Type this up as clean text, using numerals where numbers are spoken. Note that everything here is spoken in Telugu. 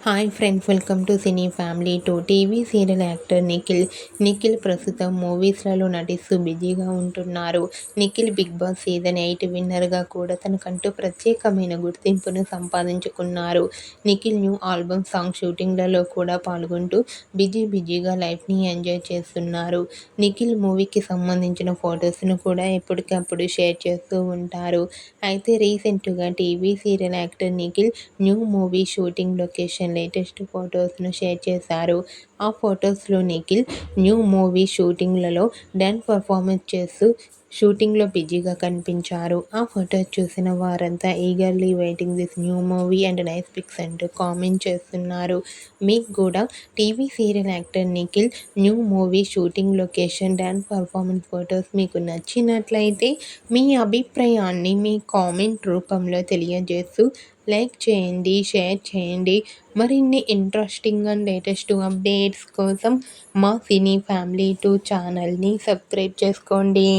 Hi friends, welcome to cine family two. TV serial actor Nikhil ప్రస్తుతం మూవీస్లలో నటిస్తూ బిజీగా ఉంటున్నారు. నిఖిల్ బిగ్ బాస్ సీజన్ 8 విన్నర్గా కూడా తనకంటూ ప్రత్యేకమైన గుర్తింపును సంపాదించుకున్నారు. నిఖిల్ న్యూ ఆల్బమ్ సాంగ్ షూటింగ్లలో కూడా పాల్గొంటూ బిజీగా లైఫ్ని ఎంజాయ్ చేస్తున్నారు. నిఖిల్ మూవీకి సంబంధించిన ఫొటోస్ను కూడా ఎప్పటికప్పుడు షేర్ చేస్తూ ఉంటారు. అయితే రీసెంట్గా TV serial actor Nikhil new movie shooting location latest ఫొటోస్ను షేర్ చేశారు. ఆ ఫొటోస్లో నిఖిల్ న్యూ మూవీ షూటింగ్లలో డాన్స్ పర్ఫార్మెన్స్ చేస్తూ షూటింగ్లో బిజీగా కనిపించారు. ఆ ఫొటోస్ చూసిన వారంతా eagerly waiting this new movie and nice pics అంటూ కామెంట్ చేస్తున్నారు. మీకు కూడా TV serial actor Nikhil new movie shooting location dance performance photos మీకు నచ్చినట్లయితే మీ అభిప్రాయాన్ని మీ కామెంట్ రూపంలో తెలియజేస్తూ లైక్ చేయండి, షేర్ చేయండి. మరిన్ని ఇంట్రెస్టింగ్ అండ్ లేటెస్ట్ అప్డేట్స్ కోసం మా సినీ ఫ్యామిలీ 2 ఛానల్ని సబ్స్క్రైబ్ చేసుకోండి.